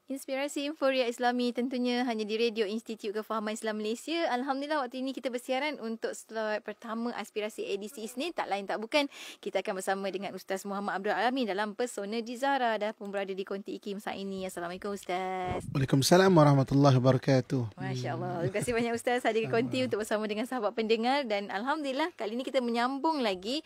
Inspirasi Inforia Islami tentunya hanya di Radio Institut Kefahaman Islam Malaysia. Alhamdulillah waktu ini kita bersiaran untuk slot pertama Aspirasi edisi Isnin. Tak lain tak bukan, kita akan bersama dengan Ustaz Muhammad Abdul Alamin dalam Persona di Zahra. Dah pun berada di Konti IKIM saat ini. Assalamualaikum Ustaz. Waalaikumsalam warahmatullahi wabarakatuh. Masya Allah. Terima kasih banyak Ustaz hadir di Konti untuk bersama dengan sahabat pendengar. Dan Alhamdulillah kali ini kita menyambung lagi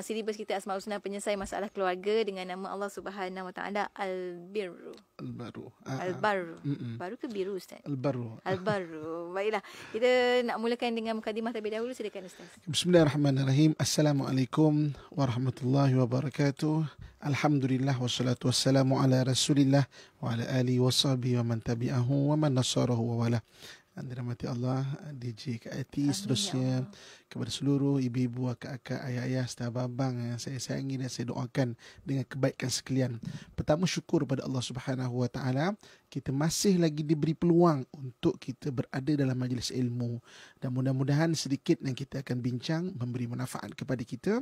silibus kita Asmaul Husna penyelesaian masalah keluarga dengan nama Allah Subhanahu Wa Taala Al-Birru. Al-Barru. Baru ke biru Ustaz? Al-Barru. Al-Barru. Baiklah. Kita nak mulakan dengan mukadimah terlebih dahulu. Silakan Ustaz. Bismillahirrahmanirrahim. Assalamualaikum warahmatullahi wabarakatuh. Alhamdulillah wassalatu wassalamu ala Rasulillah wa ala alihi washabihi wa man tabi'ahu wa man nasarahu wa wala. Dirahmati Allah, DJ Kak Ati, seterusnya kepada seluruh ibu-ibu, akak-akak, ayah-ayah, sahabat abang yang saya sayangi dan saya doakan dengan kebaikan sekalian. Pertama, syukur pada Allah Subhanahu Wa Taala, kita masih lagi diberi peluang untuk kita berada dalam majlis ilmu, dan mudah-mudahan sedikit yang kita akan bincang memberi manfaat kepada kita.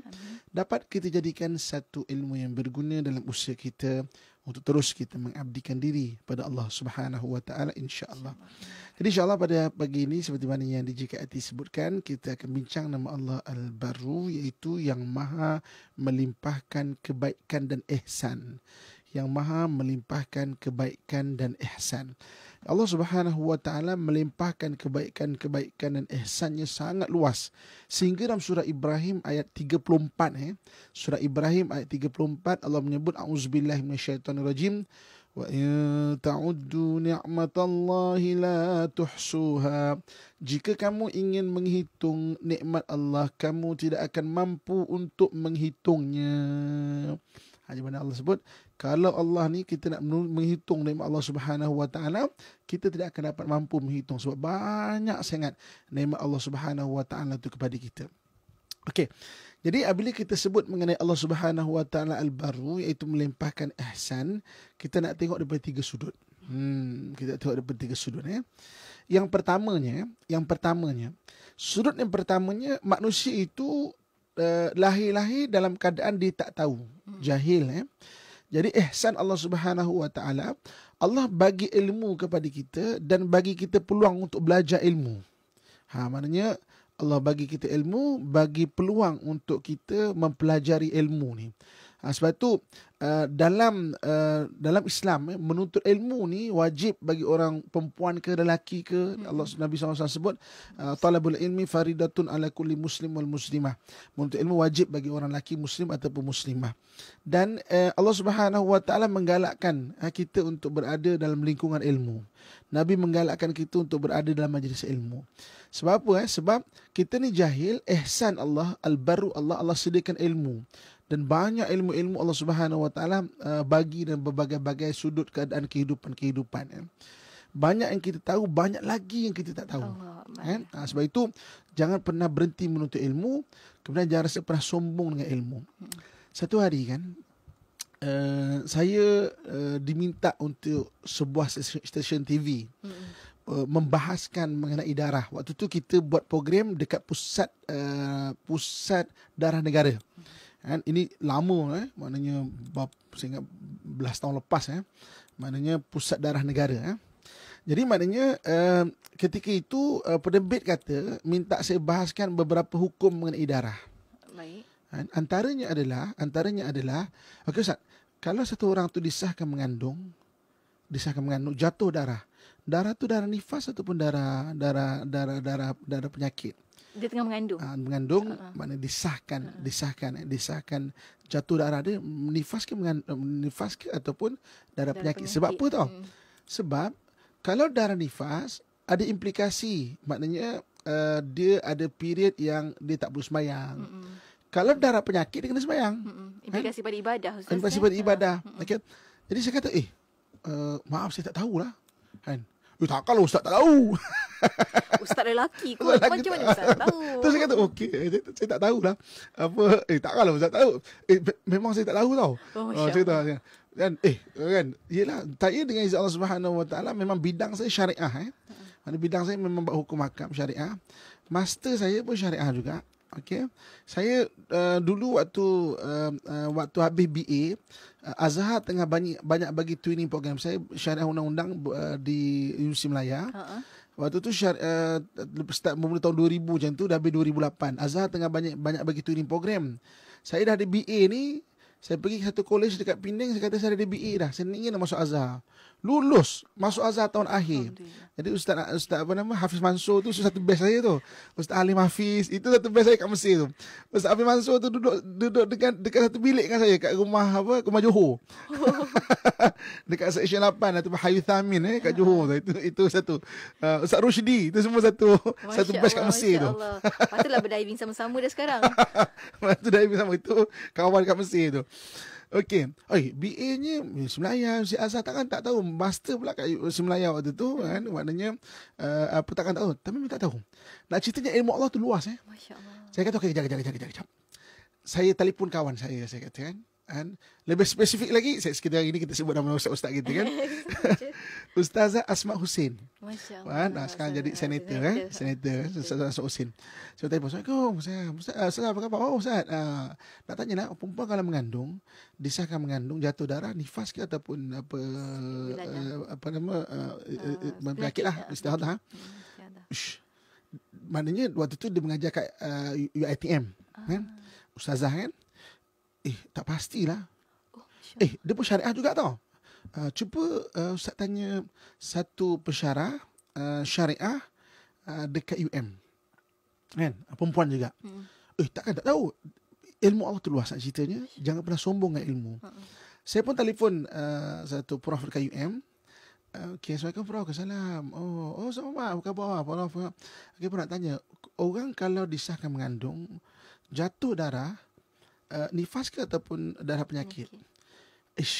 Dapat kita jadikan satu ilmu yang berguna dalam usia kita untuk terus kita mengabdikan diri pada Allah Subhanahu Wa Taala, insya-Allah. Jadi insya-Allah pada pagi ini seperti mana yang DJKAT sebutkan, kita akan bincang nama Allah Al-Barru, iaitu yang maha melimpahkan kebaikan dan ihsan. Yang maha melimpahkan kebaikan dan ihsan. Allah Subhanahu Wa Taala melimpahkan kebaikan dan ihsannya sangat luas. Sehingga dalam surah Ibrahim ayat 34, surah Ibrahim ayat 34, Allah menyebut a'udzubillahi minasyaitonirrajim. Wa in ta'uddu ni'matallahi la tuhsuha. Jika kamu ingin menghitung nikmat Allah, kamu tidak akan mampu untuk menghitungnya. Hanya mana Allah sebut, kalau Allah ni kita nak menghitung nikmat Allah Subhanahu Wa Taala, kita tidak akan dapat mampu menghitung sebab banyak sangat nikmat Allah Subhanahu Wa Taala itu kepada kita. Okey. Jadi apabila kita sebut mengenai Allah Subhanahu Wa Taala Al-Barru, iaitu melimpahkan ihsan, kita nak tengok daripada tiga sudut. Kita tengok daripada tiga sudut. Yang pertamanya, sudut yang pertamanya, manusia itu lahir-lahir dalam keadaan dia tak tahu, jahil. Jadi ihsan Allah Subhanahu Wa Taala, Allah bagi ilmu kepada kita dan bagi kita peluang untuk belajar ilmu. Maknanya Allah bagi kita ilmu, bagi peluang untuk kita mempelajari ilmu ni. Sebab tu dalam Islam, menuntut ilmu ni wajib bagi orang perempuan ke lelaki ke. Allah Nabi SAW sebut talabul ilmi faridatun ala kulli muslim wal muslimah. Menuntut ilmu wajib bagi orang lelaki muslim ataupun muslimah. Dan Allah Subhanahu Wa Taala menggalakkan kita untuk berada dalam lingkungan ilmu. Nabi menggalakkan kita untuk berada dalam majlis ilmu. Sebab apa? Sebab kita ni jahil, ihsan Allah, Al-Barru Allah sediakan ilmu. Dan banyak ilmu-ilmu Allah Subhanahu Wa Taala bagi dalam berbagai-bagai sudut keadaan kehidupan. Banyak yang kita tahu, banyak lagi yang kita tak tahu. Sebab itu jangan pernah berhenti menuntut ilmu, kemudian jangan rasa pernah sombong dengan ilmu. Satu hari kan, saya diminta untuk sebuah stesen TV membahaskan mengenai darah. Waktu tu kita buat program dekat pusat darah negara. Ini lama, maknanya saya ingat belas tahun lepas. Maknanya pusat darah negara. Jadi maknanya ketika itu penerbit kata minta saya bahaskan beberapa hukum mengenai darah. Baik. Antaranya adalah okey Ustaz, kalau satu orang tu disahkan mengandung jatuh darah tu darah nifas ataupun darah penyakit. Dia tengah mengandung. Mengandung maknanya disahkan jatuh darah dia nifas ke ataupun darah penyakit. Sebab apa tau? Sebab kalau darah nifas ada implikasi, maknanya dia ada period yang dia tak perlu sembahyang. Kalau darah penyakit dia kena sembahyang. Implikasi pada ibadah. Implikasi pada ibadah. Okay. Jadi saya kata, maaf saya tak tahulah. Takkanlah Ustaz tak tahu. Ustaz lelaki kot. Macam mana Ustaz tak tahu? Terus saya kata, okey, saya tak tahulah. Takkanlah Ustaz tahu. Memang saya tak tahu tau. Saya kata, kan, yelah, saya dengan izin Allah Subhanahu Wa Taala memang bidang saya syariah. Bidang saya memang buat hukum hakam syariah. Master saya pun syariah juga. Okey. Saya dulu waktu habis BA, Azhar tengah banyak bagi training program. Saya syariah undang-undang di Universiti Melaya. Waktu tu start mula tahun 2000 macam tu, dah habis 2008. Azhar tengah banyak bagi training program. Saya dah ada BA ni, saya pergi ke satu college dekat Penang, saya kata saya ada BA dah. Saya ingin nak masuk Azhar. Lulus masuk Azhar tahun akhir. Jadi Ustaz apa nama, Hafiz Mansur tu satu best saya tu. Ustaz Halim Hafiz itu satu best saya kat Mesir tu. Ustaz Hafiz Mansur tu duduk dekat satu bilik dengan saya kat rumah Johor. Dekat section 8 atau Hayu Thamin kat Johor tu. Itu satu. Ustaz Rushdi itu semua satu best kat Mesir tu. Patutlah berdiving sama-sama dah sekarang. Patut diving sama itu kawan kat Mesir tu. Okey. BA-nya Melaya, si Azhar tak tahu. Master pula kat Melaya waktu tu kan. Maknanya apa takkan tahu. Tapi minta tahu. Nak ceritanya ilmu Allah tu luas Masya-Allah. Saya kata okey, kejap. Saya telefon kawan saya kata kan. Lebih spesifik lagi, sekitar hari ini kita sebut nama ustaz kita kan. Ustazah Asma Hussein. Masya-Allah. Sekarang jadi senator Ustazah Asma Hussein. Saya tanya, Assalamualaikum. Ustaz apa khabar? Ustaz, nak tanya nak, perempuan kalau mengandung, disahkan mengandung, jatuh darah, nifas ke ataupun penyakit lah, istihadah. Maknanya waktu tu dia mengajar kat UiTM kan. Ustazah kan. Tak pastilah. Dia pun syariah juga tau. Cuba Ustaz tanya satu pensyarah syariah dekat UM. Kan? Perempuan juga. Takkan tak tahu. Ilmu Allah tu luas nak ceritanya. Jangan pernah sombong dengan ilmu. Saya pun telefon satu prof dekat UM. Assalamualaikum Prof. Salam. Sama apa khabar Prof? Okey, pun nak tanya, orang kalau disahkan mengandung, jatuh darah, nifas ke ataupun darah penyakit?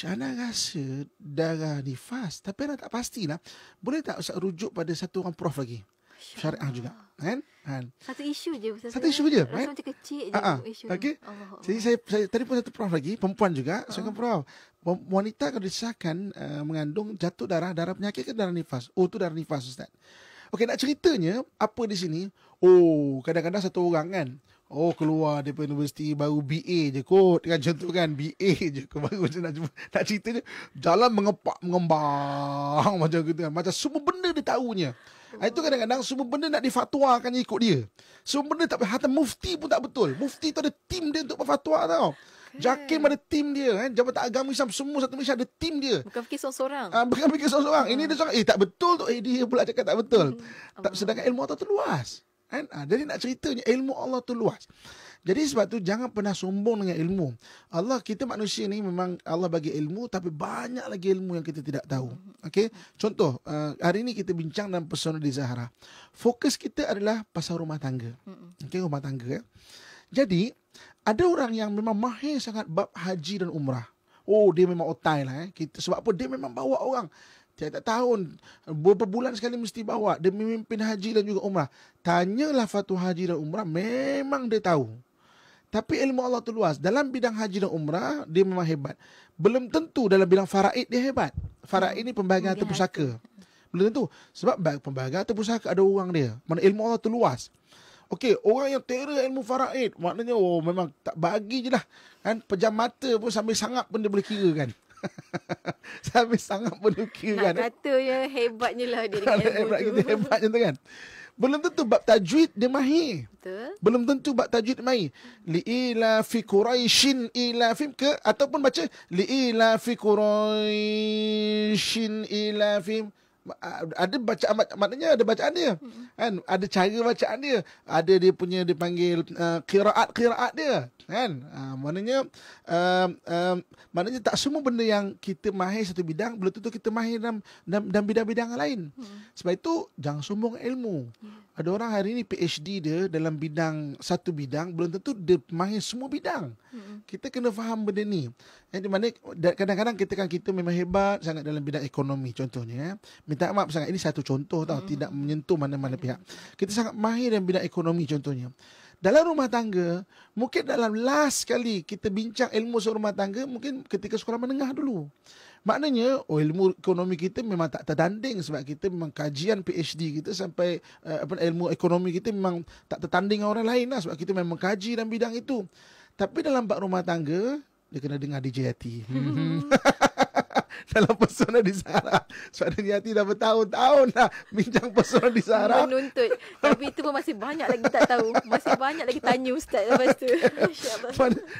Ana rasa darah nifas, tapi Ana tak pastilah. Boleh tak Ustaz rujuk pada satu orang prof lagi? Syariah juga, kan? Satu isu je Ustaz. Satu isu je, rasa macam kecil je isu. Okey. Jadi saya telefon satu prof lagi, perempuan juga. Saya kata, Prof, wanita kalau disahkan mengandung, jatuh darah penyakit ke darah nifas? Tu darah nifas Ustaz. Okey, nak ceritanya apa di sini? Kadang-kadang satu orang kan, keluar daripada universiti baru BA je kot kan, contoh kan, BA je kot baru nak ceritanya jalan mengembang macam gitu kan, macam semua benda dia tahunya. Itu kadang-kadang semua benda nak difatwakan ikut dia. Semua benda tak, hatta mufti pun tak betul. Mufti tu ada tim dia untuk berfatwa tau. Jakim ada tim dia kan, Jabatan Agama Islam semua satu Malaysia ada tim dia. Bukan fikir seorang-seorang. Bukan fikir seorang-seorang. Ini dia cakap tak betul tu, dia pula cakap tak betul. Sedangkan ilmu Allah tu luas. Kan? Jadi nak ceritanya ilmu Allah tu luas. Jadi sebab tu jangan pernah sombong dengan ilmu. Kita manusia ni memang Allah bagi ilmu, tapi banyak lagi ilmu yang kita tidak tahu. Okey, contoh hari ni kita bincang dalam Pesona di Zahra. Fokus kita adalah pasal rumah tangga. Okey, rumah tangga. Jadi ada orang yang memang mahir sangat bab haji dan umrah. Dia memang otai lah. Sebab apa? Dia memang bawa orang tiap tahun, beberapa bulan sekali mesti bawa. Dia memimpin haji dan juga umrah. Tanyalah fatwa haji dan umrah, memang dia tahu. Tapi ilmu Allah tu luas. Dalam bidang haji dan umrah, dia memang hebat. Belum tentu dalam bidang faraid dia hebat. Faraid ni pembahagian harta pusaka. Belum tentu. Sebab pembahagian harta pusaka ada orang dia. Mana ilmu Allah tu luas. Okey, orang yang terror ilmu faraid, maknanya memang tak bagi je lah. Kan? Pejam mata pun sambil sangap pun dia boleh kira kan. Sambil sangap pun dia kira kan. Nak katanya hebatnya lah dia dengan ilmu tu. Hebatnya tu kan. Belum tentu bab tajwid dia mahir. Betul. Belum tentu bab tajwid dia mahir. Li'ila fi Quraishin ila fim ke, ataupun baca li'ila fi Quraishin ila fim. Ada bacaan, maknanya ada bacaan dia. Kan? Ada cara bacaan dia. Ada dia punya dipanggil qiraat dia. Kan? Maknanya tak semua benda yang kita mahir satu bidang belum tentu kita mahir dalam bidang-bidang lain. Sebab itu jangan sombong ilmu. Ada orang hari ini PhD dia dalam satu bidang, belum tentu dia mahir semua bidang. Kita kena faham benda ni. Di mana kadang-kadang kita memang hebat sangat dalam bidang ekonomi contohnya. Minta maaf sangat, ini satu contoh tau, tidak menyentuh mana-mana pihak. Kita sangat mahir dalam bidang ekonomi contohnya. dalam rumah tangga, mungkin dalam last kali kita bincang ilmu rumah tangga, mungkin ketika sekolah menengah dulu. Maknanya, ilmu ekonomi kita memang tak tertanding sebab kita memang kajian PhD kita sampai ilmu ekonomi kita memang tak tertanding orang lain lah sebab kita memang kaji dalam bidang itu. Tapi dalam bab rumah tangga, dia kena dengar DJ Yati. Dalam Pesona di Sahara. Sebab DJ Yati dah bertahun-tahun dah bincang Pesona di Sahara. Menuntut. Tapi itu pun masih banyak lagi tak tahu. Masih banyak lagi tanya Ustaz lepas tu. Masya-Allah.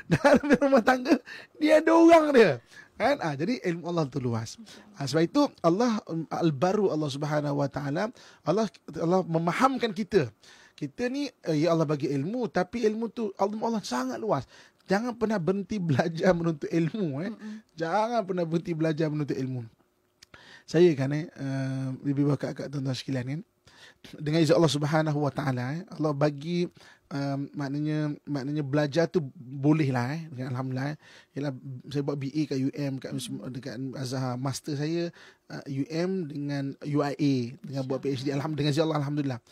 Dalam rumah tangga, dia ada orang dia. Kan? Jadi ilmu Allah tu luas. Sebab itu Allah Al-Baru Allah Subhanahu Wa Taala, Allah memahamkan kita. Kita ni ya Allah bagi ilmu, tapi ilmu tu Allah sangat luas. Jangan pernah berhenti belajar menuntut ilmu. Jangan pernah berhenti belajar menuntut ilmu. Saya kan lebih kakak tuan-tuan sekalian kan, dengan izin Allah Subhanahu Wa Taala, Allah bagi maknanya belajar tu boleh lah dengan alhamdulillah. Ialah saya buat BA kat UM dekat Azhar, master saya UM dengan UIA dengan buat PhD dengan izin Allah alhamdulillah.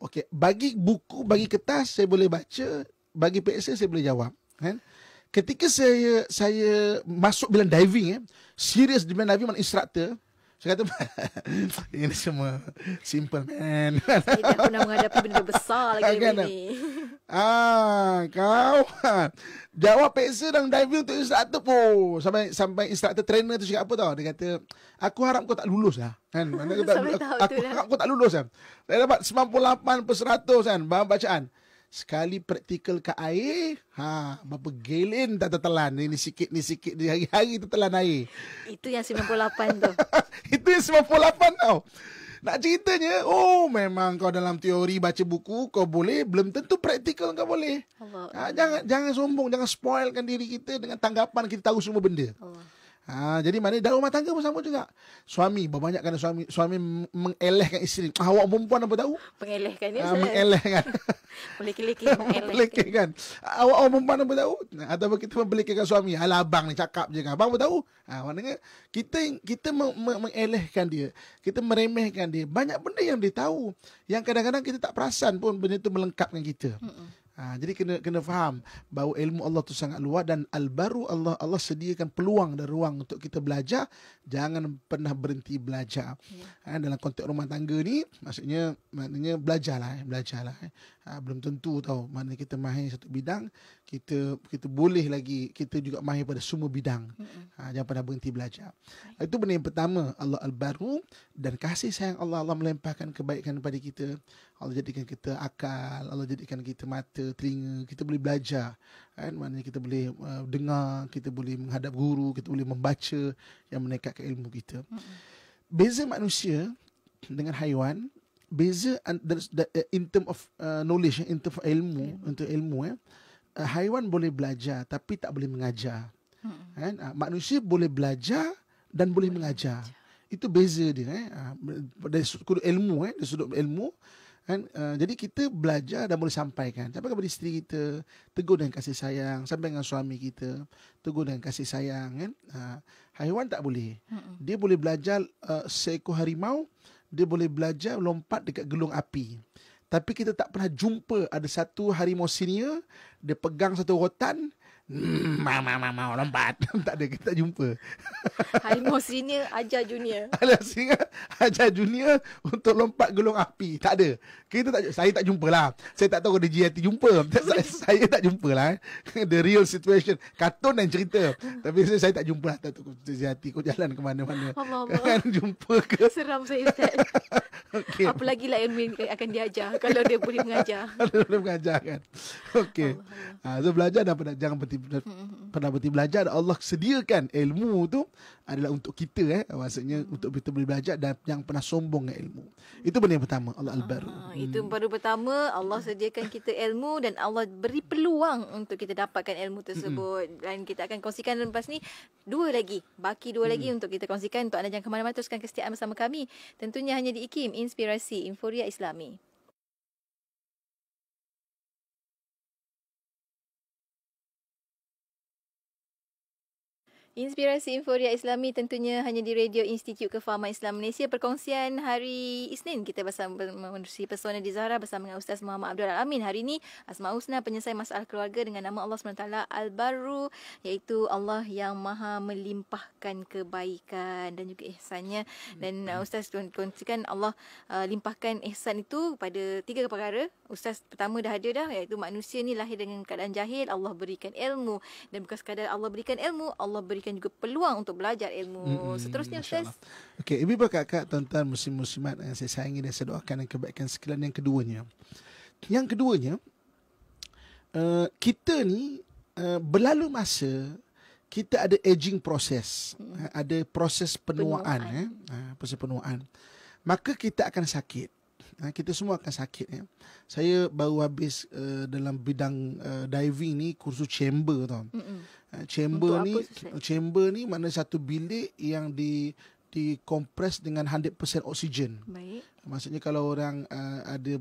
Okey, bagi buku, bagi kertas saya boleh baca, bagi PSA saya boleh jawab, kan? Ketika saya masuk bilang diving, serius di bilang diving mana instructor, saya kata ini semua simple man. Saya dah pernah menghadapi benda besar lagi kan, ni. Kau jawab PSA dan diving untuk instructor pun sampai instructor trainer tu cakap apa tau, dia kata aku harap kau tak lulus lah kan. Mana aku harap kau tak lulus kan. Saya dapat 98% kan bahan bacaan. Sekali praktikal kat air, berapa gelen tak tertelan. Ni sikit, ni hari-hari tertelan air. Itu yang 98 tu. Itu yang 98 tau. Nak ceritanya, memang kau dalam teori baca buku kau boleh, belum tentu praktikal kau boleh. Jangan sombong, jangan spoilkan diri kita dengan tanggapan kita tahu semua benda. Jadi mana dalam rumah tangga pun sama juga. Suami, kebanyakan suami mengelehkan isteri. Awak perempuan apa tahu? Mengelehkan dia. Mengelehkan. Melekeh-lekeh mengelehkan. Awak perempuan apa tahu? Ataupun kita membelekehkan suami. Alah abang ni cakap je kan. Abang apa tahu? Maknanya kita mengelehkan dia. Kita meremehkan dia. Banyak benda yang dia tahu. Yang kadang-kadang kita tak perasan pun benda itu melengkapkan kita. Jadi kena faham bahawa ilmu Allah tu sangat luas dan Al-Baru Allah sediakan peluang dan ruang untuk kita belajar. Jangan pernah berhenti belajar. Dalam konteks rumah tangga ni maknanya belajarlah. Belum tentu tahu mana kita mahir satu bidang, kita boleh lagi kita juga mahir pada semua bidang. Jangan pernah berhenti belajar. Itu benda yang pertama, Allah Al-Baru, dan kasih sayang Allah melempahkan kebaikan kepada kita. Allah jadikan kita akal, Allah jadikan kita mata, telinga, kita boleh belajar. Maknanya kita boleh dengar, kita boleh menghadap guru, kita boleh membaca yang meningkatkan ilmu kita. Beza manusia dengan haiwan, beza in term of knowledge, in term of ilmu, untuk ilmu. Haiwan boleh belajar tapi tak boleh mengajar. Manusia boleh belajar dan boleh mengajar. Itu beza dia. Dari sudut ilmu, dari sudut ilmu. Jadi kita belajar dan boleh sampaikan kepada isteri kita, tegur dengan kasih sayang, sampai dengan suami kita, tegur dengan kasih sayang kan. Haiwan tak boleh. Dia boleh belajar seekor harimau, dia boleh belajar lompat dekat gelung api. Tapi kita tak pernah jumpa ada satu harimau senior, dia pegang satu rotan, mau lompat. Tak ada, kita tak jumpa. Harimau senior ajar junior. Ajar junior untuk lompat gelung api. Tak ada. Saya tak jumpa lah. Saya tak tahu ada JIT jumpa. Saya tak jumpa lah. The real situation. Kartun dan cerita. Tapi saya tak jumpa lah. Tak tahu JIT kau jalan ke mana-mana. Allah. Kan jumpa ke? Seram saya Ustaz. Okay. Apa lagi lah ilmu yang akan diajar kalau dia boleh mengajar. Kalau dia boleh mengajar kan. Okey. So belajar dan jangan berhenti belajar. Allah sediakan ilmu tu adalah untuk kita. Maksudnya untuk kita boleh belajar dan jangan pernah sombong dengan ilmu. Itu benda yang pertama, Allah Al-Baru. Itu baru pertama, Allah sediakan kita ilmu dan Allah beri peluang untuk kita dapatkan ilmu tersebut. Dan kita akan kongsikan lepas ni baki dua lagi untuk kita kongsikan. Untuk anda jangan ke mana-mana, teruskan kesetiaan bersama kami. Tentunya hanya di IKIM, Inspirasi Inforia Islami. Inspirasi Inforia Islami tentunya hanya di Radio Institut Kefahaman Islam Malaysia. Perkongsian hari Isnin kita bersama menerusi Pesona di Zahra bersama dengan Ustaz Muhammad Abdul Alamin. Hari ini Asmaul Husna, penyelesai masalah keluarga dengan nama Allah SWT Al-Barru, iaitu Allah yang Maha melimpahkan kebaikan dan juga ihsannya. Dan Ustaz kongsikan Allah limpahkan ihsan itu pada 3 perkara. Ustaz pertama dah ada dah, iaitu manusia ni lahir dengan keadaan jahil, Allah berikan ilmu, dan bukan sekadar Allah berikan ilmu, Allah berikan juga peluang untuk belajar ilmu. Seterusnya Ustaz. Okey, ibu bapa kakak, tuan-tuan muslim-muslimat yang saya sayangi dan saya doakan yang kebaikan sekalian. Yang keduanya, kita ni berlalu masa, kita ada aging proses, ada proses penuaan. Proses penuaan. Maka kita akan sakit. Kita semua akan sakit. Saya baru habis dalam bidang diving ni kursus chamber tau. Chamber ni mana satu bilik yang dikompres dengan 100% oksigen. Baik. Maksudnya kalau orang ada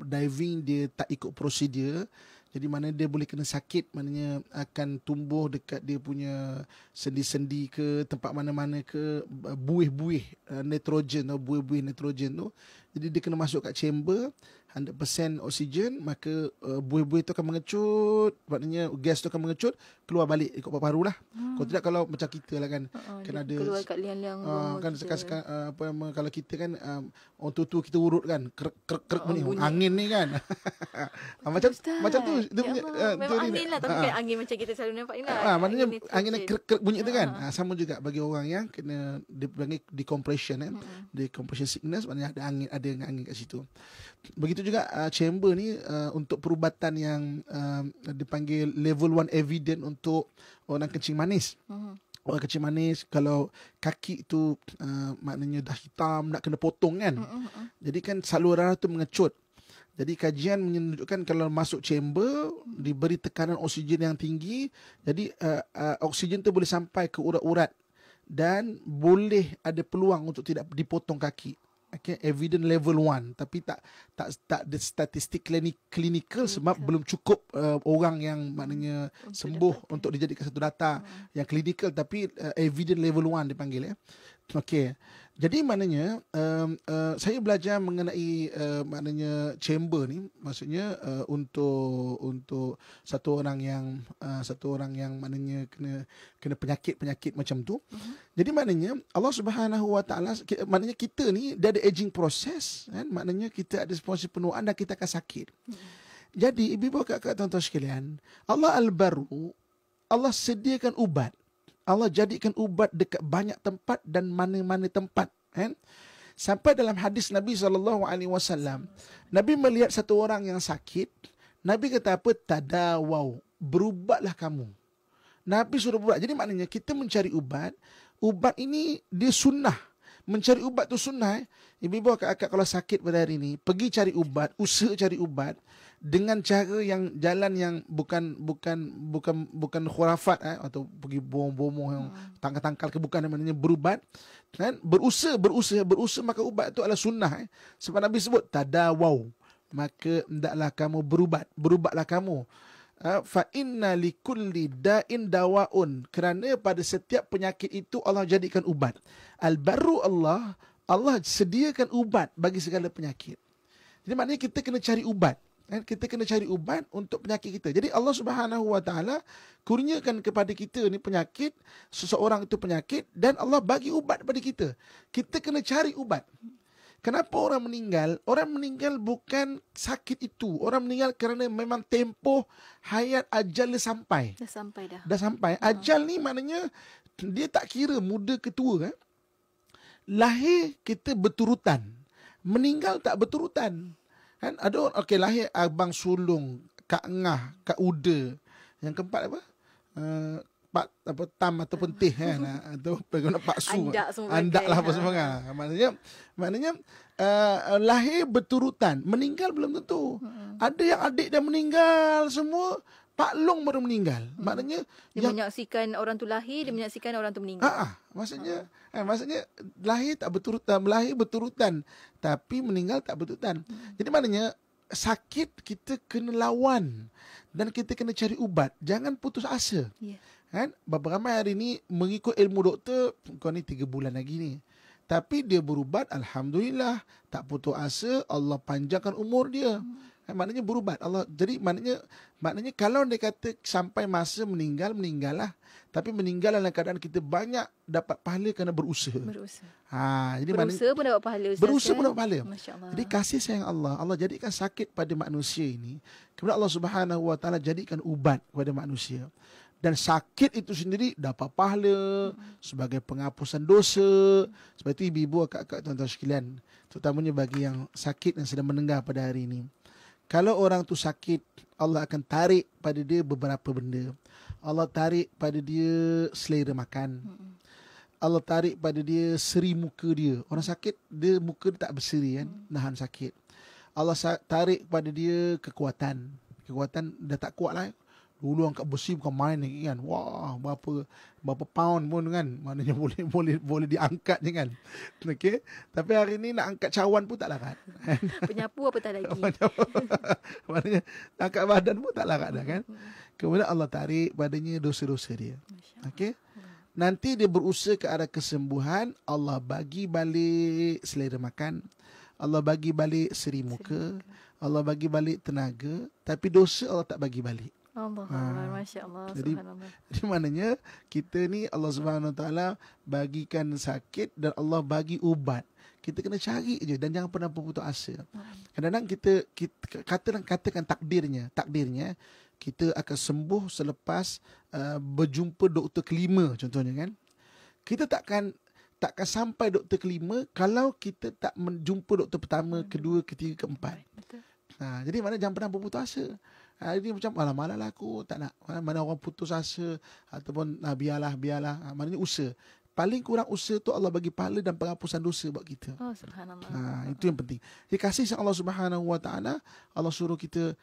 diving, dia tak ikut prosedur, jadi mana dia boleh kena sakit, maknanya akan tumbuh dekat dia punya sendi-sendi ke tempat mana-mana ke buih-buih nitrogen atau buih-buih nitrogen tu. Jadi dia kena masuk kat chamber 100% oksigen, maka buih-buih tu akan mengecut, maknanya gas tu akan mengecut, keluar balik ikut paru-paru lah. Kalau tidak, kalau macam kita lah kan, kan ada keluar kat liang-liang kan sekarang kalau kita kan orang tua kita urut kan, krek bunyi angin ni kan. macam tu dia punya memang angin lah, tapi kan angin macam kita selalu nampak ni lah. Maknanya angin krek bunyi tu kan. Sama juga bagi orang yang kena dipanggil decompression decompression sickness, maknanya ada angin kat situ. Begitu juga chamber ni untuk perubatan yang dipanggil level 1 evident untuk orang kencing manis. Orang kencing manis, kalau kaki tu maknanya dah hitam, nak kena potong kan. Jadi kan saluran tu mengecut. Jadi kajian menunjukkan kalau masuk chamber, diberi tekanan oksigen yang tinggi, jadi oksigen tu boleh sampai ke urat-urat dan boleh ada peluang untuk tidak dipotong kaki. Okay, evident level 1, tapi tak ada statistik klinikal sebab belum cukup orang yang maknanya sembuh untuk dijadikan satu data yang klinikal, tapi evident level 1 dipanggil. Okey. Jadi maknanya saya belajar mengenai maknanya chamber ni, maksudnya untuk satu orang yang maknanya kena penyakit macam tu. Jadi maknanya Allah Subhanahu Wa Taala, maknanya kita ni dia ada aging process kan, maknanya kita ada proses penuaan dan kita akan sakit. Jadi ibu bapa kakak tuan-tuan sekalian, Allah Al-Barru, Allah sediakan ubat. Allah jadikan ubat dekat banyak tempat dan mana-mana tempat, kan? Sampai dalam hadis Nabi SAW, Nabi melihat satu orang yang sakit, Nabi kata apa? Tadawau, berubatlah kamu. Nabi suruh berubat. Jadi maknanya kita mencari ubat. Ubat ini dia sunnah. Mencari ubat tu sunnah. Ibu-ibu akak kalau sakit pada hari ini, pergi cari ubat, usaha cari ubat dengan cara yang jalan yang bukan khurafat atau pergi bohong-bohong yang tangkal-tangkal ke, bukan, namanya berubat kan, berusaha maka ubat itu adalah sunnah. Sebab Nabi sebut tadawau, maka hendaklah kamu berubatlah kamu. Fa inna likulli da'in dawaun, kerana pada setiap penyakit itu Allah jadikan ubat. Al-Barru, Allah sediakan ubat bagi segala penyakit. Jadi maknanya kita kena cari ubat. Kita kena cari ubat untuk penyakit kita. Jadi Allah Subhanahu Wa Taala kurniakan kepada kita ni penyakit, seseorang itu penyakit, dan Allah bagi ubat kepada kita. Kita kena cari ubat. Kenapa orang meninggal? Orang meninggal bukan sakit itu. Orang meninggal kerana memang tempoh hayat ajal dia sampai. Dah sampai. Ajal ni maknanya dia tak kira muda ke tua. Lahir kita berturutan. Meninggal tak berturutan. Kan ada orang lahir abang sulung, kak ngah, kak uda. Yang keempat apa? Pak apa tam ataupun teh kan, atau bagaimana pak su. Andak lah apa semua. Maknanya lahir berturutan, meninggal belum tentu. Ada yang adik dah meninggal semua, Pak Long baru meninggal. Maknanya dia menyaksikan orang tu lahir, dia menyaksikan orang tu meninggal. Maksudnya lahir tak berturutan, lahir berturutan tapi meninggal tak berturutan. Jadi maknanya sakit kita kena lawan dan kita kena cari ubat. Jangan putus asa. Kan? Berapa ramai hari ni mengikut ilmu doktor, kau ni 3 bulan lagi ni. Tapi dia berubat, alhamdulillah, tak putus asa, Allah panjangkan umur dia. Maknanya berubat Allah. Jadi maknanya kalau dia kata sampai masa meninggal, meninggallah. Tapi meninggal dalam keadaan kita banyak dapat pahala kerana berusaha. Jadi berusaha pun dapat pahala, Ustaz. Berusaha pun dapat pahala. Masya-Allah. Jadi kasih sayang Allah, Allah jadikan sakit pada manusia ini. Kemudian Allah Subhanahu Wa Taala jadikan ubat kepada manusia. Dan sakit itu sendiri dapat pahala sebagai penghapusan dosa. Sebab itu ibu-ibu, akak-akak, tuan-tuan sekalian, terutamanya bagi yang sakit yang sedang mendengar pada hari ini. Kalau orang tu sakit, Allah akan tarik pada dia beberapa benda. Allah tarik pada dia selera makan. Allah tarik pada dia seri muka dia. Orang sakit, dia muka dia tak berseri kan, nahan sakit. Allah tarik pada dia kekuatan. Kekuatan dah tak kuat lah. Dulu angkat besi bukan main lagi kan. Wah, berapa pound pun kan. Maknanya boleh diangkat je kan. Okey. Tapi hari ni nak angkat cawan pun tak larat. Penyapu apa tak lagi. Maknanya angkat badan pun tak larat dah kan. Kemudian Allah tarik padanya dosa-dosa dia. Okey. Nanti dia berusaha ke arah kesembuhan, Allah bagi balik selera makan. Allah bagi balik seri muka. Allah bagi balik tenaga. Tapi dosa Allah tak bagi balik. Allah, Masya Allah, subhanallah. Jadi maknanya kita ni Allah Subhanahu Wa Taala bagikan sakit dan Allah bagi ubat. Kita kena cari je dan jangan pernah berputus asa. Kadang-kadang kita katakan takdirnya kita akan sembuh selepas berjumpa doktor kelima contohnya kan. Kita takkan sampai doktor kelima kalau kita tak menjumpa doktor pertama, kedua, ketiga, keempat. Betul. Jadi mana jangan pernah berputus asa. Ini macam malah lah aku tak nak. Mana orang putus asa ataupun biarlah. Maknanya usaha. Paling kurang usaha tu Allah bagi pahala dan penghapusan dosa buat kita. Oh, subhanallah. Itu yang penting. Jadi kasih sayang Allah Subhanahu Wa Taala, Allah suruh kita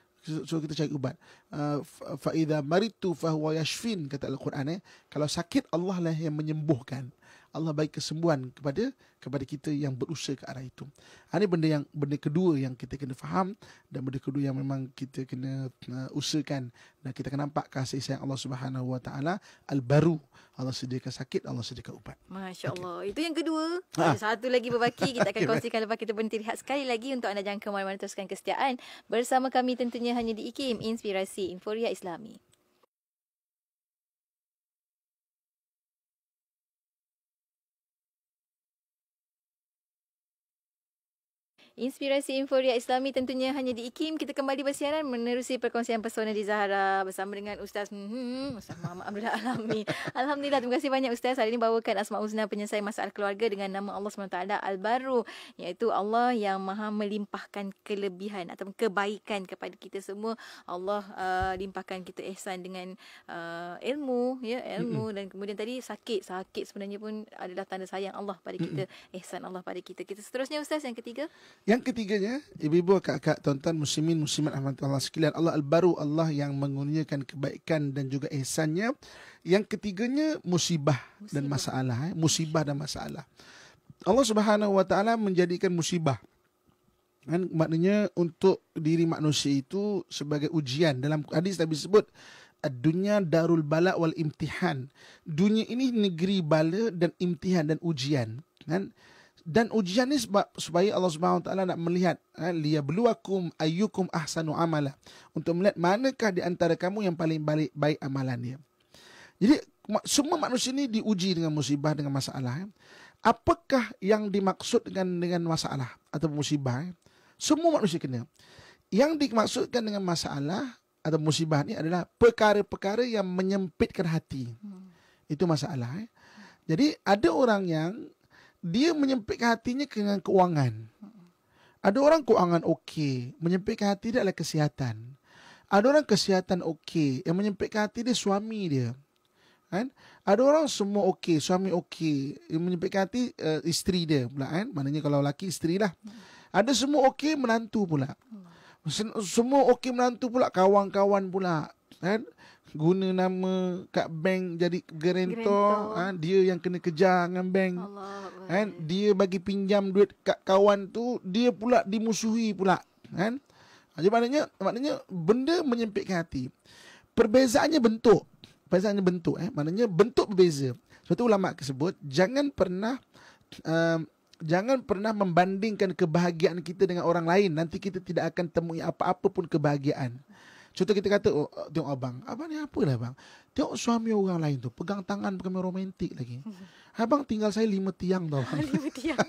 cari ubat. Fa idza maritu fa huwa yashfin, kata Al-Quran. Kalau sakit, Allah lah yang menyembuhkan. Allah bagi kesembuhan kepada kita yang berusaha ke arah itu. Ini benda kedua yang kita kena faham dan benda kedua yang memang kita kena usahakan, dan kita akan nampak kasih sayang Allah Subhanahu Wa Taala al-baru. Allah sediakan sakit, Allah sediakan ubat. Masya-Allah. Itu yang kedua. Ada satu lagi berbaki kita akan kongsikan lepas kita berhenti rehat sekali lagi. Untuk anda jangan ke mana-mana, teruskan kesetiaan bersama kami tentunya hanya di IKIM, Inspirasi Inforia Islami. Inspirasi Inforia Islami tentunya hanya di IKIM. Kita kembali bersiaran menerusi perkongsian pesona di Zahra bersama dengan Ustaz Muhammad Abdul Alami. Alhamdulillah, terima kasih banyak Ustaz. Hari ini bawakan Asmaul Husna, penyelesai masalah keluarga dengan nama Allah SWT Al-Baru, iaitu Allah yang maha melimpahkan kelebihan atau kebaikan kepada kita semua. Allah limpahkan kita ihsan dengan ilmu, dan kemudian tadi sakit sebenarnya pun adalah tanda sayang Allah pada kita, ihsan Allah pada kita. Kita seterusnya Ustaz, yang ketiga. Yang ketiganya, ibu-ibu, kakak, tuan-tuan, muslimin, muslimat, rahmatullah sekalian, Allah Al-Baru, Allah yang mengurniakan kebaikan dan juga ihsannya. Yang ketiganya, musibah dan masalah. Musibah dan masalah. Allah Subhanahu Wa Taala menjadikan musibah, kan, maknanya untuk diri manusia itu sebagai ujian. Dalam hadis Nabi sebut, ad-dunya darul bala wal imtihan. Dunia ini negeri bala dan imtihan dan ujian, kan? Dan ujian ni supaya Allah Subhanahu Wa Taala nak melihat, liyabluwakum ayyukum ahsanu amala, untuk melihat manakah di antara kamu yang paling baik amalannya. Jadi semua manusia ni diuji dengan musibah, dengan masalah. Apakah yang dimaksud dengan masalah atau musibah? Semua manusia kena. Yang dimaksudkan dengan masalah atau musibah ni adalah perkara-perkara yang menyempitkan hati. Itu masalah. Jadi ada orang yang dia menyempitkan hatinya dengan keuangan. Ada orang keuangan okey, menyempitkan hati dia adalah kesihatan. Ada orang kesihatan okey, yang menyempitkan hati dia suami dia. Kan? Ada orang semua okey, suami okey, yang menyempitkan hati isteri dia pula, kan? Maknanya kalau lelaki isteri lah. Ada semua okey, menantu pula. Semua okey, menantu pula, kawan-kawan pula, kan? Guna nama kat bank jadi guarantor, dia yang kena kejar dengan bank. Kan? Dia bagi pinjam duit kat kawan tu, dia pula dimusuhi pula, kan? Jadi maknanya benda menyempitkan hati. Perbezaannya bentuk. Perbezaan bentuk, maknanya bentuk berbeza. Sebab tu ulama sebut jangan pernah membandingkan kebahagiaan kita dengan orang lain. Nanti kita tidak akan temui apa-apa pun kebahagiaan. Contoh kita kata, tengok abang ni apa lah bang? Tengok suami orang lain tu, pegang tangan pakai romantik lagi. Abang tinggal saya 5 tiang tau. 5 tiang.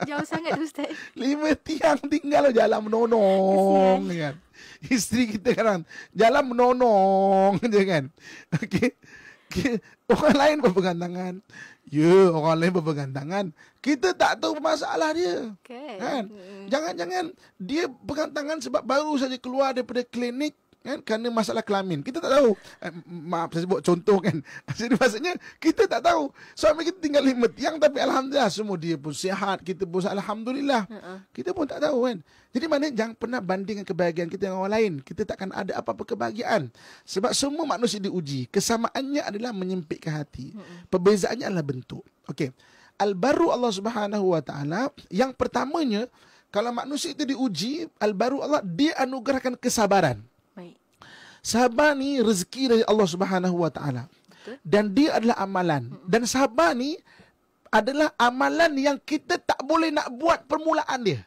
Jauh sangat tu Ustaz. 5 tiang tinggal jalan menonong kan. Isteri kita kan jalan menonong je kan. Okey. Orang lain berpegang tangan. Ya, orang lain berpegang tangan. Kita tak tahu masalah dia. Kan? Jangan-jangan dia pegang tangan sebab baru saja keluar daripada klinik kan, kerana masalah kelamin. Kita tak tahu. Maaf saya sebut contoh kan. Jadi maksudnya kita tak tahu. Suami kita tinggal 5 tiang tapi alhamdulillah semua dia pun sihat, kita pun alhamdulillah. Kita pun tak tahu kan. Jadi maknanya jangan pernah bandingkan kebahagiaan kita dengan orang lain. Kita takkan ada apa-apa kebahagiaan. Sebab semua manusia diuji. Kesamaannya adalah menyempitkan hati. Perbezaannya adalah bentuk. Okey. Al-baru Allah Subhanahu Wa Taala, yang pertamanya kalau manusia itu diuji, al-baru Allah, dia anugerahkan kesabaran. Sabar ni rezeki dari Allah Subhanahu Wa Taala. Dan dia adalah amalan. Dan sabar ni adalah amalan yang kita tak boleh nak buat permulaan dia.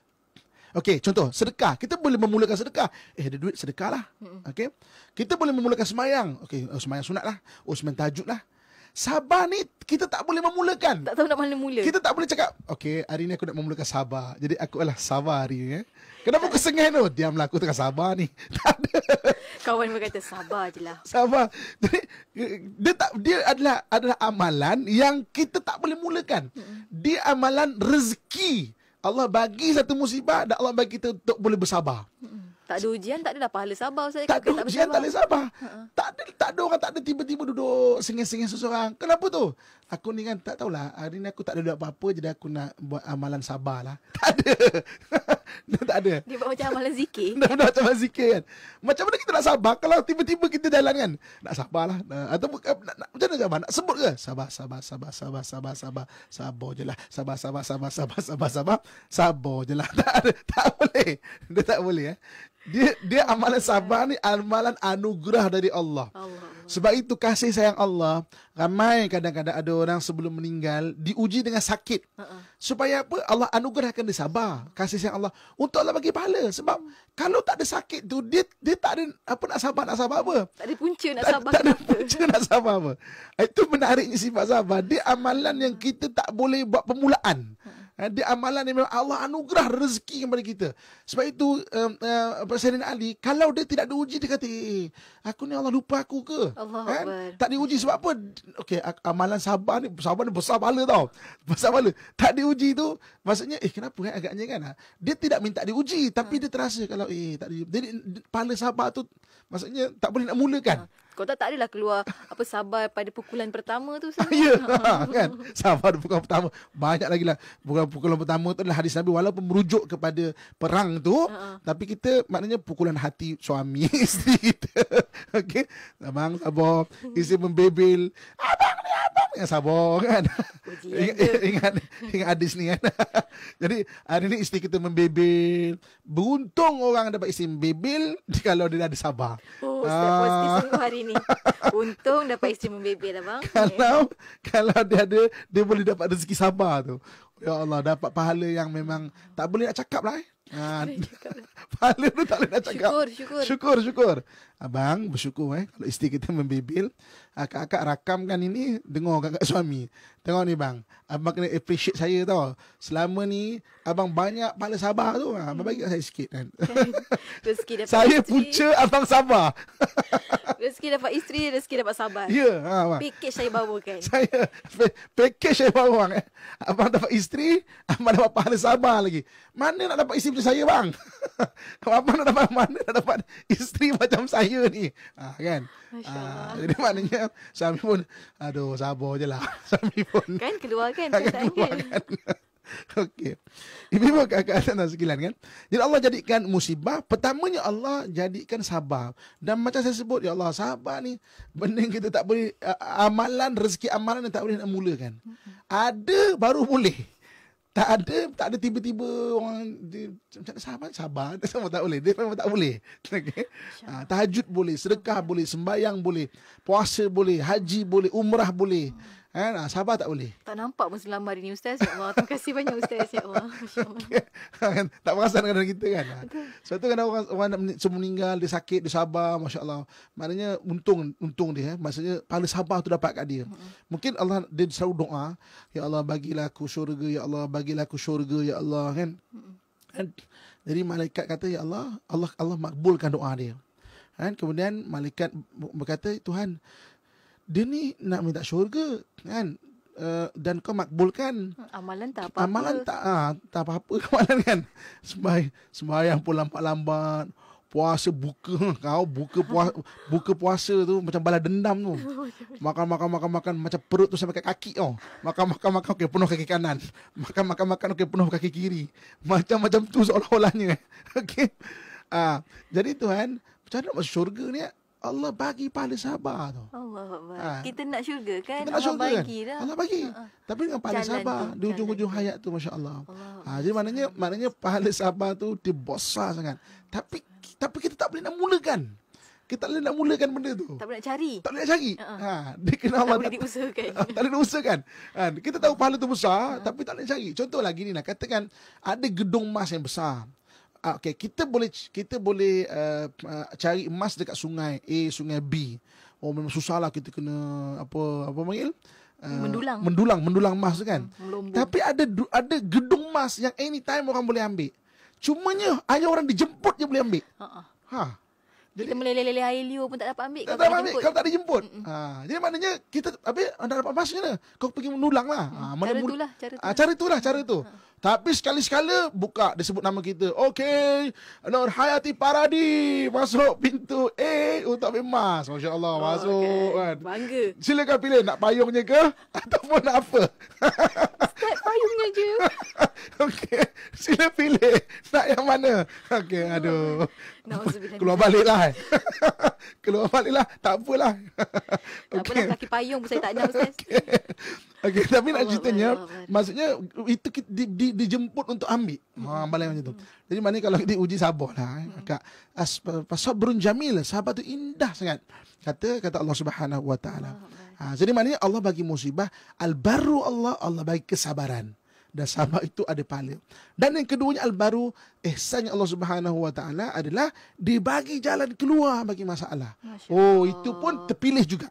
Okey, contoh sedekah. Kita boleh memulakan sedekah. Ada duit sedekah lah. Okey. Kita boleh memulakan semayang. Okey, semayang sunat lah. Semayang tahajud lah. Sabar ni kita tak boleh memulakan. Tak tahu nak mana mula. Kita tak boleh cakap, okey, hari ni aku nak memulakan sabar. Jadi aku adalah sabar hari ni. Kenapa aku sengih tu? Diamlah, aku tengah sabar ni. Tak ada. Kawan berkata sabar je lah. Sabar. Jadi dia adalah amalan yang kita tak boleh mulakan. Dia amalan rezeki. Allah bagi satu musibah dan Allah bagi kita untuk boleh bersabar. Tak ada ujian, tak adalah pahala sabar. Tak ada ujian, tak boleh sabar. Tak ada orang, tak ada tiba-tiba duduk sengih-sengih seseorang. Kenapa tu? Aku ni kan tak tahulah. Hari ni aku tak ada duit apa-apa, jadi aku nak buat amalan sabar lah. Tak ada. Tak ada. Dia buat macam amalan zikir. Dah macam amalan zikir kan. Macam mana kita nak sabar kalau tiba-tiba kita jalan kan? Nak sabar lah. Atau macam mana sabar? Nak sebut ke? Sabar. Sabar je lah. Sabar je lah. Tak ada. Tak boleh. Dia tak boleh. Dia amalan sabar ni amalan anugerah dari Allah. Sebab itu kasih sayang Allah. Ramai kadang-kadang ada orang sebelum meninggal diuji dengan sakit. Supaya apa? Allah anugerahkan dia sabar. Kasih sayang Allah untuk Allah bagi pahala. Sebab kalau tak ada sakit tu, dia tak ada apa nak sabar apa. Tak ada punca nak sabar. Tak ada punca nak sabar apa. Itu menariknya sifat sabar. Dia amalan yang kita tak boleh buat permulaan. Dia amalan yang memang Allah anugerah rezeki kepada kita. Sebab itu Sayyidina Ali, kalau dia tidak diuji, dia kata, aku ni Allah lupa aku ke? Tak diuji sebab apa? Okey, amalan sabar ni besar pahala tau. Besar pahala. Tak diuji tu, maksudnya, kenapa agaknya kan? Dia tidak minta diuji, tapi dia terasa kalau, tak diuji. Jadi, pahala sabar tu, maksudnya, tak boleh nak mulakan. Kau tak adalah keluar sabar pada pukulan pertama tu. Ya, kan? Sabar pukulan pertama. Banyak lagi lah. Pukulan pertama tu adalah hadis Nabi, walaupun merujuk kepada perang tu, tapi kita maknanya pukulan hati suami, isteri kita. Okey. Abang sabar. Isteri membebel. Abang yang sabar kan. Ingat hadis ni kan. Jadi hari ni isteri kita membebel. Beruntung orang dapat isteri membebel kalau dia ada sabar. Ustaz positif sungguh hari ni. Untung dapat isteri membebel abang. Kalau dia boleh dapat rezeki sabar tu. Ya Allah, dapat pahala yang memang tak boleh nak cakap lah. Pahala tu tak boleh nak cakap. Syukur. Abang bersyukur kalau isteri kita membebel. Akak-akak rakamkan ini, dengar kakak suami. Tengok ni bang, abang kena appreciate saya tau. Selama ni abang banyak pahala sabar tu. Abang bagi kat saya sikit kan. Rezeki dapat saya isteri. punca abang sabar. Rezeki dapat isteri, rezeki dapat sabar. Ya, package saya bawakan. Package saya bawa bang. Abang dapat isteri, abang dapat pahala sabar lagi. Mana nak dapat isteri macam saya bang? Abang mana nak dapat isteri macam saya ni? Kan? Jadi maknanya suami pun, aduh sabar je lah. Suami pun kan keluarkan. Okey. Ibu kakak dan sekalian kan. Jadi Allah jadikan musibah. Pertamanya Allah jadikan sabar. Dan macam saya sebut, ya Allah, sabar ni benda yang kita tak boleh, amalan, rezeki amalan yang tak boleh nak mulakan. Ada baru boleh. Tak ada tiba-tiba orang macam sabar sama tak boleh. Dia memang tak boleh. Okey. Tahajud boleh, sedekah boleh, sembahyang boleh, puasa boleh, haji boleh, umrah boleh. Kan? Sabar tak boleh. Tak nampak pun selama hari ni Ustaz. Ya Allah. Terima kasih banyak Ustaz. Ya Allah. Masya Allah. Kan? Tak perasan kadang kita kan. Sebab tu kadang orang semua meninggal, dia sakit, dia sabar, masya-Allah. Maknanya untung dia, maksudnya pahala sabar tu dapat kat dia. Mungkin Allah dia selalu doa, ya Allah bagilah aku syurga, ya Allah bagilah aku syurga, ya Allah kan. Jadi malaikat kata ya Allah makbulkan doa dia. Kan? Kemudian malaikat berkata, Tuhan, dia ni nak minta syurga kan, dan kau makbulkan Amalan tak apa-apa. Amalan tak apa-apa amalan kan. Sembahyang pun lambat-lambat, puasa buka puasa tu macam bala dendam tu. Makan macam perut tu sampai kat kaki tau. Makan okey penuh kaki kanan. Makan okey penuh kaki kiri. Macam tu seolah-olahnya. Okey. Jadi Tuhan, macam mana masuk syurga ni? Allah bagi pahala sabar tu. Allah Akbar. Kita nak syurga kan? Kita nak syurga kan? dah. Allah bagi. Tapi dengan pahala Jalan sabar tu, di ujung-ujung hayat tu, masya-Allah. Allah. Jadi maknanya pahala sabar tu dia besar sangat. Tapi kita tak boleh nak mulakan. Kita tak boleh nak mulakan benda tu. Tak boleh nak cari. Tak boleh nak cari. Dia kena Allah Tak boleh diusahakan. tak boleh diusahakan. Kita tahu pahala tu besar, tapi tak boleh cari. Contohlah gini lah, katakan ada gedung emas yang besar. Okey, kita boleh cari emas dekat sungai A, sungai B. Oh memang susahlah, kita kena apa panggil? Mendulang emas tu kan. Melombong. Tapi ada gedung emas yang anytime orang boleh ambil. Cumanya hanya orang dijemput je boleh ambil. Kita meleleh air liur pun tak dapat ambil. Tak dapat ambil kalau tak dijemput. Jadi maknanya kita anda dapat emas macam mana? Kau pergi mendulang lah. Cara itulah. Tapi sekali-sekala buka, dia sebut nama kita. Okey, Nur Hayati Paradi masuk pintu A untuk ambil emas. Masya-Allah, masuk kan. Bangga. Silakan pilih nak payungnya ke ataupun nak apa. Start payungnya je. Okey, sila pilih nak yang mana. Okey, aduh. Nauzubillah. Keluar baliklah. Tak apalah. Tak apalah, kaki payung pun saya tak ada Ustaz. Okey, tapi nak ceritanya, maksudnya itu dijemput untuk ambil. Balai macam tu. Jadi maknanya kalau kita uji sabarlah. Sabrun jamil, sabar tu indah sangat. Kata Allah Subhanahu Wa Taala. Jadi maknanya Allah bagi musibah, al-barru Allah bagi kesabaran. Dan sabar itu ada pahala. Dan yang keduanya al-baru, ihsannya Allah Subhanahu Wa Taala adalah dibagi jalan keluar bagi masalah. Itu pun terpilih juga.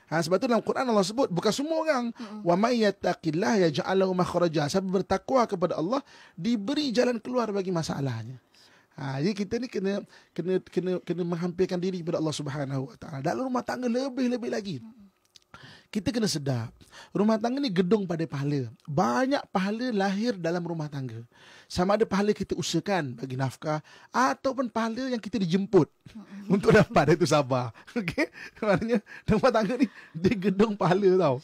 Sebab tu dalam Quran Allah sebut bukan semua orang. Wa may yattaqillah yaj'al lahu makhraja. Siapa bertakwa kepada Allah diberi jalan keluar bagi masalahnya. Jadi kita ni kena menghampirkan diri kepada Allah Subhanahu Wa Taala. Dalam rumah tangga lebih-lebih lagi. Kita kena sedar, rumah tangga ni gedung pada pahala. Banyak pahala lahir dalam rumah tangga. Sama ada pahala kita usahakan bagi nafkah ataupun pahala yang kita dijemput untuk dapat, itu sabar. Okey, maknanya rumah tangga ni dia gedung pahala tau.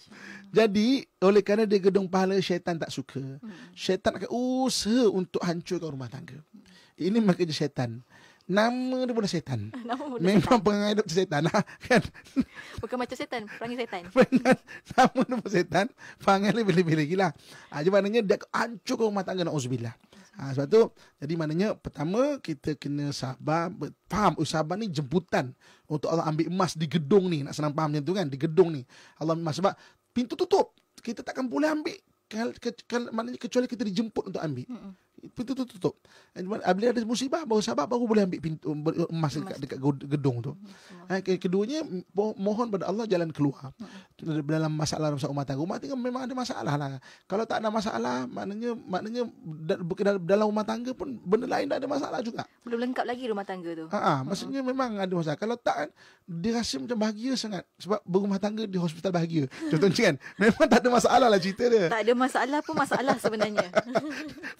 Jadi oleh kerana dia gedung pahala, syaitan tak suka. Syaitan akan usaha untuk hancurkan rumah tangga. Ini maknanya syaitan. Nama dia pun syaitan. Memang perangai dia syaitan kan. Bukan macam syaitan, perangai syaitan. Nama dia pun syaitan, perangai lebih-lebih lagi lah. Jadi maknanya dia hancur rumah tangga, na'udzubillah. Sebab tu, jadi maknanya pertama kita kena sabar. Faham, sabar ni jemputan untuk Allah ambil emas di gedung ni. Nak senang faham macam tu kan, di gedung ni Allah ambil emas. Sebab pintu tutup, kita takkan boleh ambil maknanya kecuali kita dijemput untuk ambil. Pintu tu tutup. Bila ada musibah baru sabar, baru boleh ambil pintu emas dekat gedung tu. Keduanya mohon pada Allah jalan keluar dalam masalah rumah tangga. Rumah tangga memang ada masalah lah. Kalau tak ada masalah, maknanya dalam rumah tangga pun benda lain tak ada masalah juga. Belum lengkap lagi rumah tangga tu. Maksudnya memang ada masalah. Kalau tak kan, dia rasa macam bahagia sangat sebab berumah tangga di hospital bahagia. Contohnya kan, memang tak ada masalah lah cerita dia. Tak ada masalah pun masalah sebenarnya.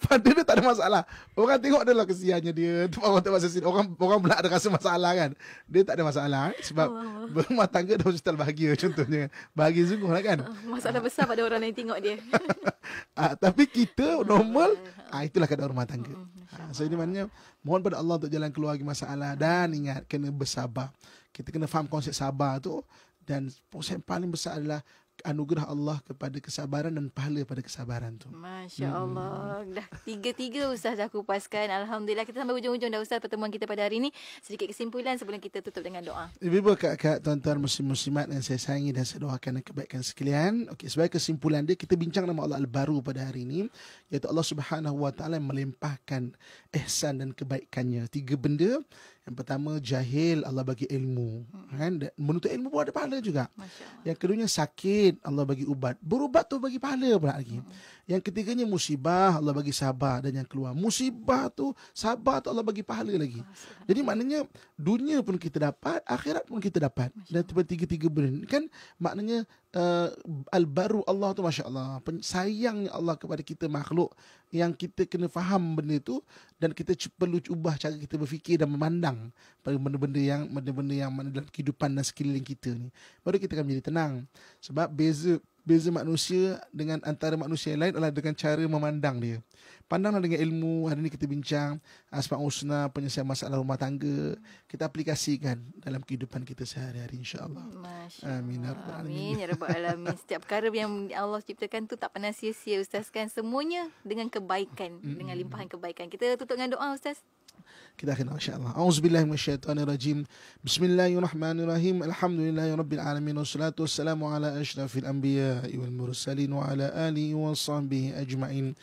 Padahal dia tak ada masalah. Orang tengok adalah kesiannya dia. Orang pula ada rasa masalah kan. Dia tak ada masalah sebab berumah tangga di hospital bahagia contohnya. Bahagia sungguh lah kan. Masalah besar pada orang lain tengok dia. Tapi kita normal, itulah keadaan rumah tangga. So ini maknanya mohon pada Allah untuk jalan keluar bagi masalah. Dan ingat, kena bersabar. Kita kena faham konsep sabar tu. Dan konsep paling besar adalah anugerah Allah kepada kesabaran dan pahala pada kesabaran tu. Masya Allah. Dah tiga-tiga Ustaz dah kupaskan. Alhamdulillah kita sampai hujung-hujung dah Ustaz pertemuan kita pada hari ini. Sedikit kesimpulan sebelum kita tutup dengan doa. Ibu-ibu, kakak, tuan-tuan, muslim-muslimat yang saya sayangi dan saya doakan kebaikan sekalian. Okey, sebagai kesimpulan dia, kita bincang nama Allah Al-Baru pada hari ini, iaitu Allah Subhanahu Wa Taala yang melimpahkan ihsan dan kebaikannya. 3 benda. Yang pertama, jahil, Allah bagi ilmu. Kan? Dan menuntut ilmu pun ada pahala juga. Yang keduanya, sakit, Allah bagi ubat. Berubat tu bagi pahala pula lagi. Yang ketiganya, musibah, Allah bagi sabar. Dan yang keluar, musibah tu, sabar tu Allah bagi pahala lagi. Jadi maknanya, dunia pun kita dapat, akhirat pun kita dapat. Dan tiga-tiga benda. Kan maknanya, Al-Baru Allah tu, Masya Allah. Sayangnya Allah kepada kita makhluk yang kita kena faham benda tu, dan kita perlu ubah cara kita berfikir dan memandang pada benda-benda yang mana dalam kehidupan dan sekeliling kita ni. Baru kita akan menjadi tenang. Sebab beza manusia dengan antara manusia yang lain adalah dengan cara memandang dia. Pandanglah dengan ilmu. Hari ini kita bincang Asma' Husna, penyelesaian masalah rumah tangga. Kita aplikasikan dalam kehidupan kita sehari-hari, insya-Allah. Amin ya rabbal alamin. Amin ya rabbal alamin. Setiap perkara yang Allah ciptakan tu tak pernah sia-sia Ustaz, kan? Semuanya dengan kebaikan, dengan limpahan kebaikan. Kita tutup dengan doa Ustaz. Kita akan insya-Allah. A'udzubillahi minasyaitonirrajim. Bismillahirrahmanirrahim. Alhamdulillahirabbil alamin wassalatu wassalamu ala asyrafil anbiya'i wal mursalin wa ala alihi wa sahbihi ajma'in.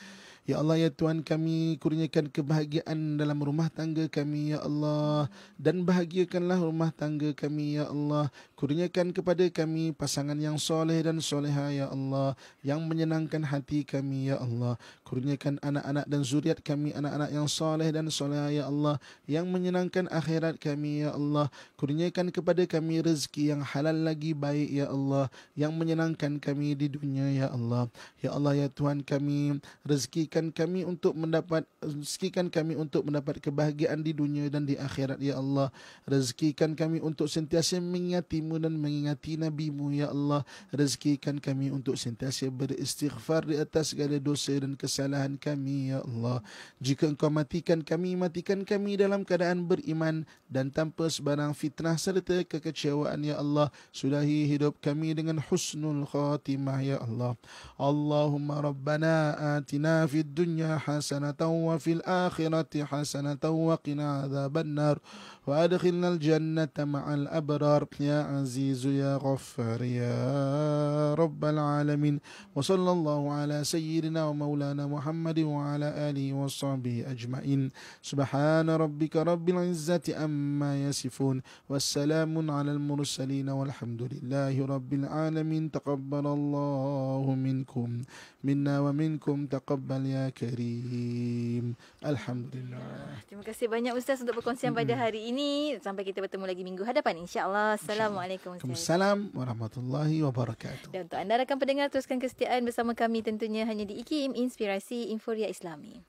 Ya Allah, ya Tuhan kami, kurniakan kebahagiaan dalam rumah tangga kami, ya Allah. Dan bahagiakanlah rumah tangga kami, ya Allah. Kurniakan kepada kami pasangan yang soleh dan soleha, ya Allah. Yang menyenangkan hati kami, ya Allah. Kurniakan anak-anak dan zuriat kami, anak-anak yang soleh dan soleha, ya Allah. Yang menyenangkan akhirat kami, ya Allah. Kurniakan kepada kami rezeki yang halal lagi baik, ya Allah. Yang menyenangkan kami di dunia, ya Allah. Ya Allah, ya Tuhan kami, rezekikan kami untuk mendapat kebahagiaan di dunia dan di akhirat, ya Allah. Rezekikan kami untuk sentiasa mengingati-Mu dan mengingati Nabi-Mu, ya Allah. Rezekikan kami untuk sentiasa beristighfar di atas segala dosa dan kesalahan kami, ya Allah. Jika Engkau matikan kami dalam keadaan beriman dan tanpa sebarang fitnah serta kekecewaan, ya Allah. Sudahi hidup kami dengan husnul khatimah, ya Allah. Allahumma rabbana atina fid dunya hasanatan wa fil akhirati hasanatan wa qina adzabannar wa adkhilnal jannata ma'al abrar ya azizu ya ghaffar ya rabbal alamin. Wa sallallahu ala sayyidina wa maulana Muhammadin wa ala alihi wa sahbihi ajma'in. Subhana rabbika rabbil izzati amma yasifun. Wassalamun alal mursalin walhamdulillahi rabbil alamin. Taqabbalallahu minkum minna wa minkum taqabbal ya karim. Alhamdulillah. Terima kasih banyak Ustaz untuk perkongsian pada hari ini. Sampai kita bertemu lagi minggu hadapan, insya-Allah. Assalamualaikum. Waalaikumsalam warahmatullahi wabarakatuh. Dan untuk anda rakan pendengar, teruskan kesetiaan bersama kami tentunya hanya di IKIM, Inspirasi Inforia Islami.